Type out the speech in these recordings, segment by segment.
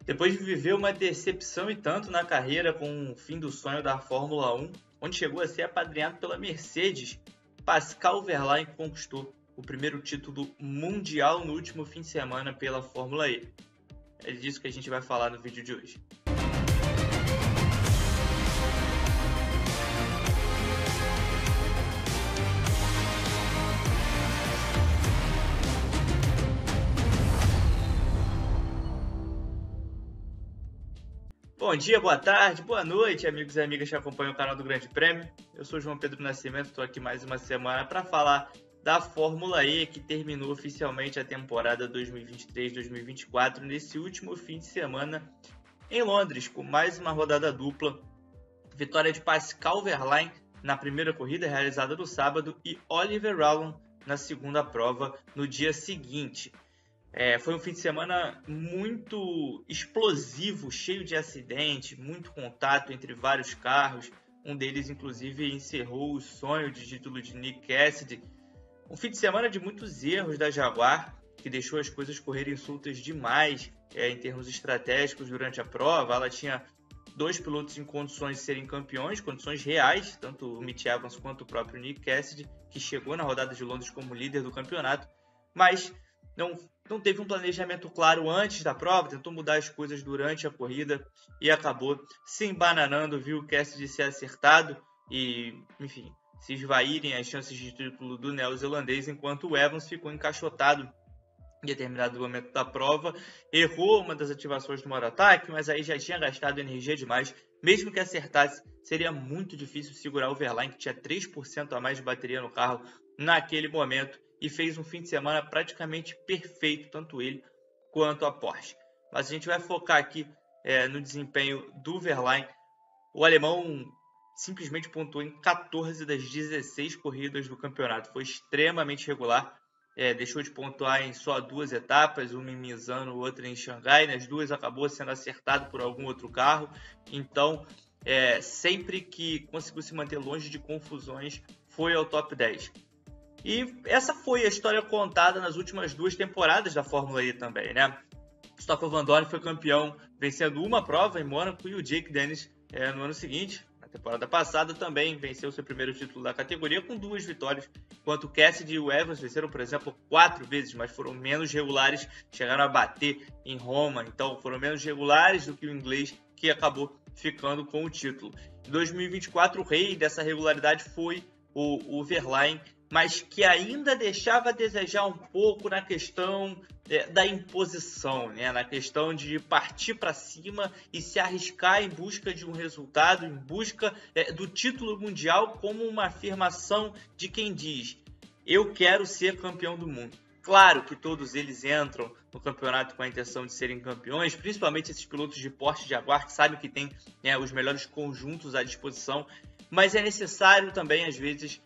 Depois de viver uma decepção e tanto na carreira com o fim do sonho da Fórmula 1, onde chegou a ser apadrinhado pela Mercedes, Pascal Wehrlein conquistou o primeiro título mundial no último fim de semana pela Fórmula E. É disso que a gente vai falar no vídeo de hoje. Bom dia, boa tarde, boa noite, amigos e amigas que acompanham o canal do Grande Prêmio. Eu sou João Pedro Nascimento, estou aqui mais uma semana para falar da Fórmula E, que terminou oficialmente a temporada 2023-2024 nesse último fim de semana em Londres, com mais uma rodada dupla. Vitória de Pascal Wehrlein na primeira corrida, realizada no sábado, e Oliver Rowland na segunda prova no dia seguinte. Foi um fim de semana muito explosivo, cheio de acidente, muito contato entre vários carros. Um deles, inclusive, encerrou o sonho de título de Nick Cassidy. Um fim de semana de muitos erros da Jaguar, que deixou as coisas correrem soltas demais em termos estratégicos durante a prova. Ela tinha dois pilotos em condições de serem campeões, condições reais, tanto o Mitch Evans quanto o próprio Nick Cassidy, que chegou na rodada de Londres como líder do campeonato, mas não teve um planejamento claro antes da prova, tentou mudar as coisas durante a corrida e acabou se embananando, viu o Cassidy ser acertado e, enfim, se esvaírem as chances de título do neozelandês, enquanto o Evans ficou encaixotado em determinado momento da prova, errou uma das ativações do modo ataque, mas aí já tinha gastado energia demais. Mesmo que acertasse, seria muito difícil segurar o Wehrlein, que tinha 3% a mais de bateria no carro naquele momento, e fez um fim de semana praticamente perfeito, tanto ele quanto a Porsche. Mas a gente vai focar aqui no desempenho do Wehrlein. O alemão simplesmente pontuou em 14 das 16 corridas do campeonato. Foi extremamente regular. Deixou de pontuar em só duas etapas, uma em Misano, outra em Xangai. Nas duas acabou sendo acertado por algum outro carro. Então, sempre que conseguiu se manter longe de confusões, foi ao top 10. E essa foi a história contada nas últimas duas temporadas da Fórmula E também, né? Stoffel Vandoorne foi campeão vencendo uma prova em Mônaco, e o Jake Dennis no ano seguinte, na temporada passada, também venceu seu primeiro título da categoria com 2 vitórias, enquanto o Cassidy e o Evans venceram, por exemplo, 4 vezes, mas foram menos regulares, chegaram a bater em Roma, então foram menos regulares do que o inglês, que acabou ficando com o título. Em 2024, o rei dessa regularidade foi o Wehrlein, mas que ainda deixava a desejar um pouco na questão da imposição, né? Na questão de partir para cima e se arriscar em busca de um resultado, em busca do título mundial, como uma afirmação de quem diz: eu quero ser campeão do mundo. Claro que todos eles entram no campeonato com a intenção de serem campeões, principalmente esses pilotos de Porsche e Jaguar, que sabem que tem os melhores conjuntos à disposição, mas é necessário também, às vezes,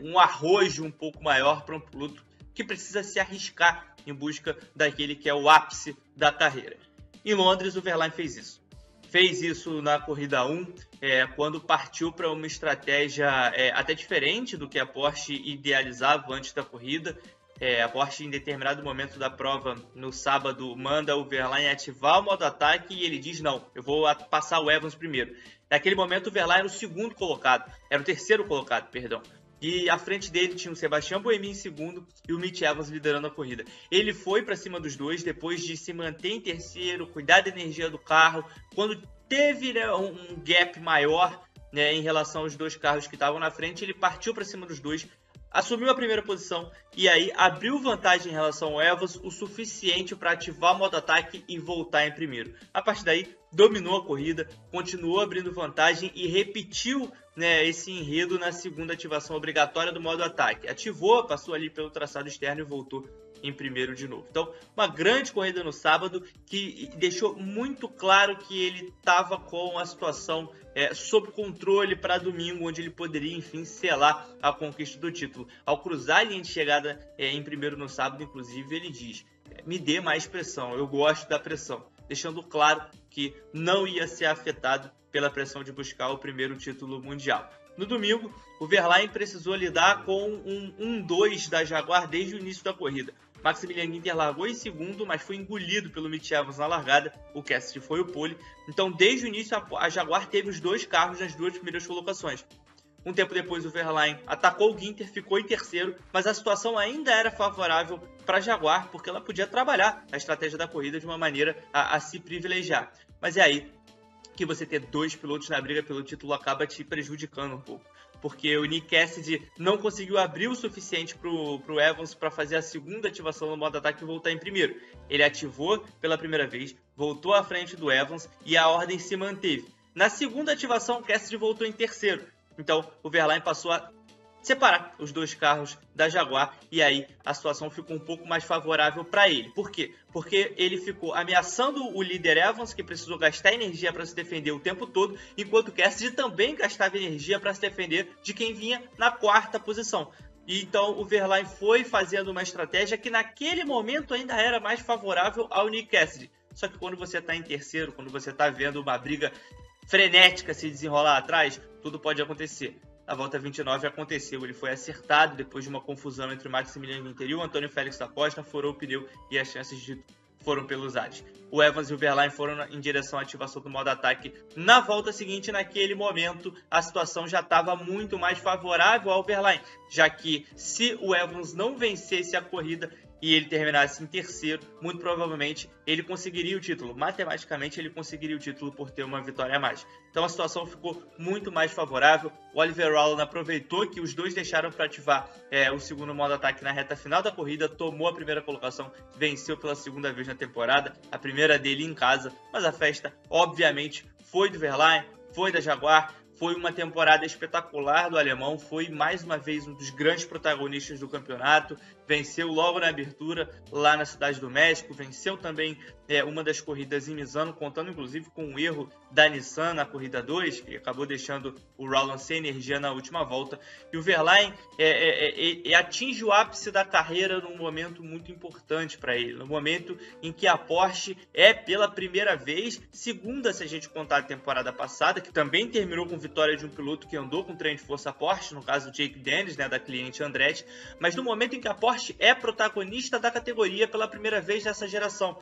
um arrojo um pouco maior para um piloto que precisa se arriscar em busca daquele que é o ápice da carreira. Em Londres, o Wehrlein fez isso. Fez isso na corrida 1, quando partiu para uma estratégia até diferente do que a Porsche idealizava antes da corrida. A Porsche, em determinado momento da prova, no sábado, manda o Wehrlein ativar o modo ataque e ele diz: não, eu vou passar o Evans primeiro. Naquele momento, o Wehrlein era o terceiro colocado, perdão. E à frente dele tinha o Sebastian Buemi em segundo e o Mitch Evans liderando a corrida. Ele foi para cima dos dois, depois de se manter em terceiro, cuidar da energia do carro. Quando teve um gap maior em relação aos dois carros que estavam na frente, ele partiu para cima dos dois, assumiu a primeira posição e aí abriu vantagem em relação ao Evans o suficiente para ativar o modo ataque e voltar em primeiro. A partir daí, dominou a corrida, continuou abrindo vantagem e repetiu esse enredo na segunda ativação obrigatória do modo ataque. Ativou, passou ali pelo traçado externo e voltou em primeiro de novo. Então, uma grande corrida no sábado que deixou muito claro que ele estava com a situação sob controle para domingo, onde ele poderia, enfim, selar a conquista do título. Ao cruzar a linha de chegada em primeiro no sábado, inclusive, ele diz: me dê mais pressão, eu gosto da pressão, deixando claro que não ia ser afetado pela pressão de buscar o primeiro título mundial. No domingo, o Wehrlein precisou lidar com um 1-2 da Jaguar desde o início da corrida. Maximilian Ginter largou em segundo, mas foi engolido pelo Mitch Evans na largada. O Cassidy foi o pole. Então, desde o início, a Jaguar teve os dois carros nas duas primeiras colocações. Um tempo depois, o Wehrlein atacou o Ginter, ficou em terceiro, mas a situação ainda era favorável para a Jaguar, porque ela podia trabalhar a estratégia da corrida de uma maneira a se privilegiar. Mas é aí que você ter dois pilotos na briga pelo título acaba te prejudicando um pouco. Porque o Nick Cassidy não conseguiu abrir o suficiente para o Evans para fazer a segunda ativação no modo ataque e voltar em primeiro. Ele ativou pela primeira vez, voltou à frente do Evans e a ordem se manteve. Na segunda ativação, o Cassidy voltou em terceiro. Então, o Wehrlein passou a separar os dois carros da Jaguar e aí a situação ficou um pouco mais favorável para ele. Por quê? Porque ele ficou ameaçando o líder Evans, que precisou gastar energia para se defender o tempo todo, enquanto o Cassidy também gastava energia para se defender de quem vinha na quarta posição. E então o Wehrlein foi fazendo uma estratégia que naquele momento ainda era mais favorável ao Nick Cassidy. Só que quando você está em terceiro, quando você está vendo uma briga frenética se desenrolar atrás, tudo pode acontecer. A volta 29 aconteceu, ele foi acertado depois de uma confusão entre o Maximilian Ginter e o Antônio Félix da Costa, furou o pneu e as chances de foram pelos ares. O Evans e o Wehrlein foram em direção à ativação do modo ataque. Na volta seguinte, naquele momento, a situação já estava muito mais favorável ao Wehrlein, já que se o Evans não vencesse a corrida e ele terminasse em terceiro, muito provavelmente ele conseguiria o título. Matematicamente, ele conseguiria o título por ter uma vitória a mais. Então a situação ficou muito mais favorável. O Oliver Rowland aproveitou que os dois deixaram para ativar o segundo modo ataque na reta final da corrida, tomou a primeira colocação, venceu pela segunda vez na temporada, a primeira dele em casa, mas a festa, obviamente, foi do Wehrlein, foi da Jaguar. Foi uma temporada espetacular do alemão, foi mais uma vez um dos grandes protagonistas do campeonato, venceu logo na abertura lá na Cidade do México, venceu também uma das corridas em Misano, contando inclusive com um erro da Nissan na corrida 2, que acabou deixando o Rowland sem energia na última volta. E o Wehrlein atinge o ápice da carreira num momento muito importante para ele, no momento em que a Porsche pela primeira vez, segunda se a gente contar a temporada passada, que também terminou com vitória de um piloto que andou com trem de força Porsche, no caso Jake Dennis, da cliente Andretti, mas no momento em que a Porsche é protagonista da categoria pela primeira vez nessa geração.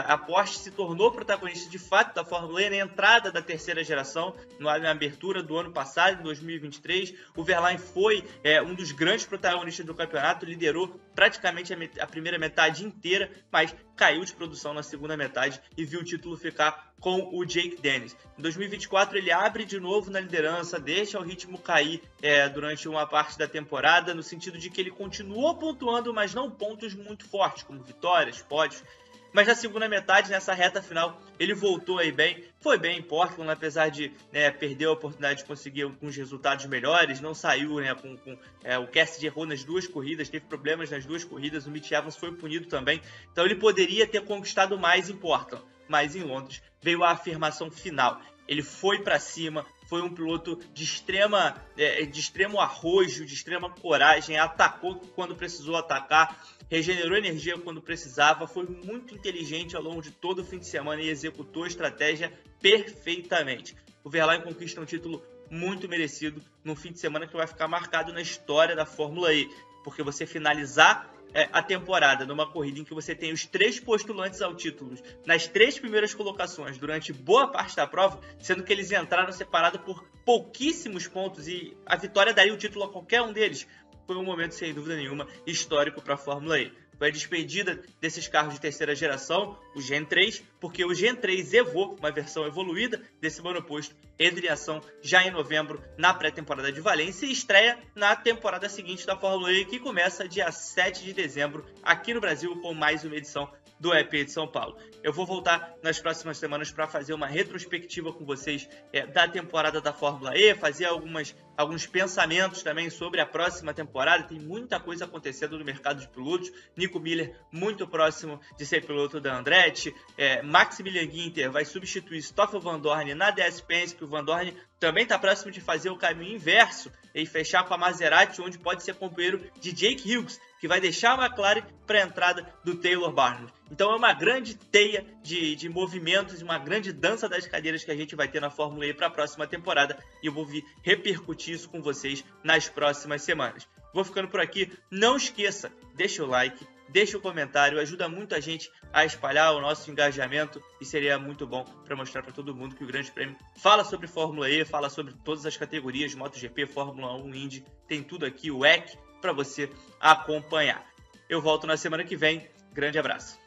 A Porsche se tornou protagonista de fato da Fórmula E na entrada da terceira geração, na abertura do ano passado, em 2023. O Wehrlein foi um dos grandes protagonistas do campeonato, liderou praticamente a primeira metade inteira, mas caiu de produção na segunda metade e viu o título ficar com o Jake Dennis. Em 2024 ele abre de novo na liderança, deixa o ritmo cair durante uma parte da temporada, no sentido de que ele continuou pontuando, mas não pontos muito fortes, como vitórias, pódios. Mas na segunda metade, nessa reta final, ele voltou aí bem. Foi bem em Portland, apesar de perder a oportunidade de conseguir alguns resultados melhores. Não saiu, o Cassidy errou nas duas corridas, teve problemas nas duas corridas. O Mitch Evans foi punido também. Então ele poderia ter conquistado mais em Portland. Mas em Londres veio a afirmação final. Ele foi para cima, foi um piloto de extremo arrojo, de extrema coragem, atacou quando precisou atacar, regenerou energia quando precisava, foi muito inteligente ao longo de todo o fim de semana e executou a estratégia perfeitamente. O Wehrlein conquista um título muito merecido num fim de semana que vai ficar marcado na história da Fórmula E, porque você finalizar a temporada numa corrida em que você tem os três postulantes ao título nas três primeiras colocações durante boa parte da prova, sendo que eles entraram separados por pouquíssimos pontos e a vitória daria o título a qualquer um deles, foi um momento sem dúvida nenhuma histórico para a Fórmula E. Foi a despedida desses carros de terceira geração, o Gen 3, porque o Gen 3 Evo, uma versão evoluída desse monoposto, entra em ação já em novembro na pré-temporada de Valência e estreia na temporada seguinte da Fórmula E, que começa dia 7 de dezembro aqui no Brasil com mais uma edição do EP de São Paulo. Eu vou voltar nas próximas semanas para fazer uma retrospectiva com vocês da temporada da Fórmula E, fazer alguns pensamentos também sobre a próxima temporada. Tem muita coisa acontecendo no mercado de pilotos. Nico Miller muito próximo de ser piloto da Andretti. Maximilian Ginter vai substituir Stoffel Vandoorne na DS Penske. O Vandoorne também está próximo de fazer o caminho inverso e fechar com a Maserati, onde pode ser companheiro de Jake Hughes, que vai deixar a McLaren para a entrada do Taylor Barnard. Então é uma grande teia de movimentos, uma grande dança das cadeiras que a gente vai ter na Fórmula E para a próxima temporada e eu vou vir repercutir isso com vocês nas próximas semanas. Vou ficando por aqui. Não esqueça, deixa o like, deixa um comentário, ajuda muito a gente a espalhar o nosso engajamento e seria muito bom para mostrar para todo mundo que o Grande Prêmio fala sobre Fórmula E, fala sobre todas as categorias, MotoGP, Fórmula 1, Indy, tem tudo aqui, o WEC, para você acompanhar. Eu volto na semana que vem, grande abraço.